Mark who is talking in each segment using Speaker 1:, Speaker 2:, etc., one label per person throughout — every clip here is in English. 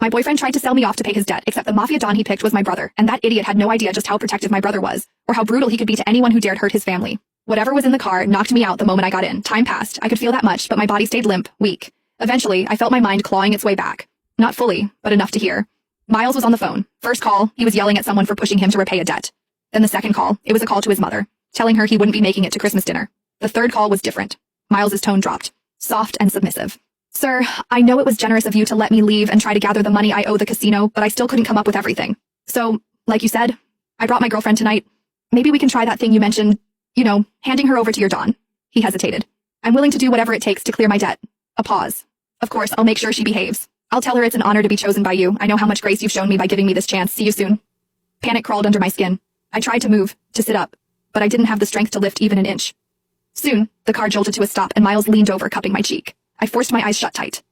Speaker 1: My boyfriend tried to sell me off to pay his debt, except the mafia don he picked was my brother, and that idiot had no idea just how protective my brother was, or how brutal he could be to anyone who dared hurt his family. Whatever was in the car knocked me out the moment I got in. Time passed. I could feel that much, but my body stayed limp, weak. Eventually, I felt my mind clawing its way back. Not fully, but enough to hear. Miles was on the phone. First call, he was yelling at someone for pushing him to repay a debt. Then the second call, it was a call to his mother, telling her he wouldn't be making it to Christmas dinner. The third call was different. Miles's tone dropped, soft and submissive. Sir, I know it was generous of you to let me leave and try to gather the money I owe the casino, but I still couldn't come up with everything. So, like you said, I brought my girlfriend tonight. Maybe we can try that thing you mentioned, handing her over to your Don. He hesitated. I'm willing to do whatever it takes to clear my debt. A pause. Of course, I'll make sure she behaves. I'll tell her it's an honor to be chosen by you. I know how much grace you've shown me by giving me this chance. See you soon. Panic crawled under my skin. I tried to move, to sit up, but I didn't have the strength to lift even an inch. Soon, the car jolted to a stop and Miles leaned over, cupping my cheek. I forced my eyes shut tight.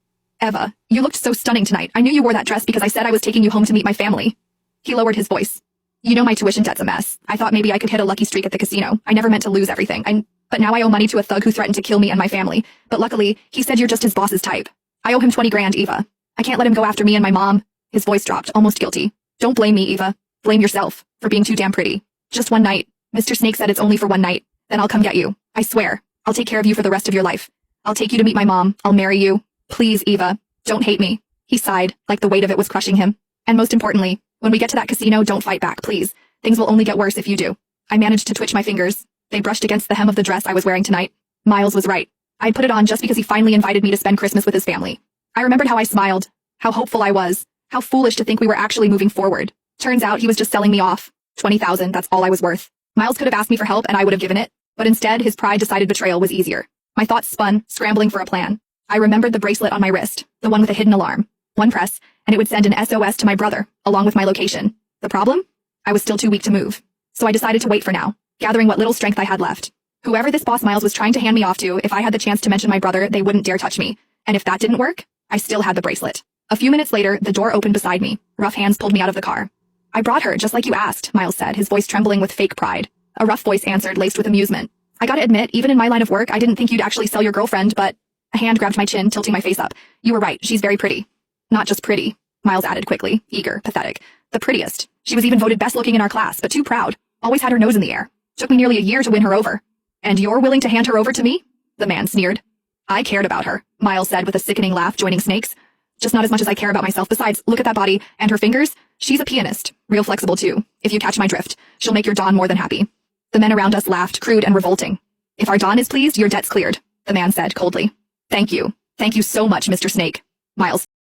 Speaker 1: Eva, you looked so stunning tonight. I knew you wore that dress because I said I was taking you home to meet my family. He lowered his voice. You know my tuition debt's a mess. I thought maybe I could hit a lucky streak at the casino. I never meant to lose everything. But now I owe money to a thug who threatened to kill me and my family. But luckily, he said you're just his boss's type. I owe him 20 grand, Eva. I can't let him go after me and my mom. His voice dropped, almost guilty. Don't blame me, Eva. Blame yourself for being too damn pretty. Just one night. Mr. Snake said it's only for one night. Then I'll come get you. I swear. I'll take care of you for the rest of your life. I'll take you to meet my mom. I'll marry you. Please, Eva. Don't hate me. He sighed, like the weight of it was crushing him. And most importantly, when we get to that casino, don't fight back, please. Things will only get worse if you do. I managed to twitch my fingers. They brushed against the hem of the dress I was wearing tonight. Miles was right. I'd put it on just because he finally invited me to spend Christmas with his family. I remembered how I smiled, how hopeful I was, how foolish to think we were actually moving forward. Turns out he was just selling me off. 20,000, that's all I was worth. Miles could have asked me for help and I would have given it, but instead his pride decided betrayal was easier. My thoughts spun, scrambling for a plan. I remembered the bracelet on my wrist, the one with a hidden alarm. One press, and it would send an SOS to my brother, along with my location. The problem? I was still too weak to move. So I decided to wait for now, gathering what little strength I had left. Whoever this boss Miles was trying to hand me off to, if I had the chance to mention my brother, they wouldn't dare touch me. And if that didn't work, I still had the bracelet. A few minutes later, the door opened beside me. Rough hands pulled me out of the car. I brought her, just like you asked, Miles said, his voice trembling with fake pride. A rough voice answered, laced with amusement. I gotta admit, even in my line of work, I didn't think you'd actually sell your girlfriend, but... A hand grabbed my chin, tilting my face up. You were right, she's very pretty. Not just pretty, Miles added quickly, eager, pathetic. The prettiest. She was even voted best looking in our class, but too proud. Always had her nose in the air. Took me nearly a year to win her over. And you're willing to hand her over to me? The man sneered. I cared about her, Miles said with a sickening laugh, joining Snake's. Just not as much as I care about myself. Besides, look at that body, and her fingers. She's a pianist. Real flexible too. If you catch my drift, she'll make your Don more than happy. The men around us laughed, crude and revolting. If our Don is pleased, your debt's cleared, the man said coldly. Thank you. Thank you so much, Mr. Snake. Miles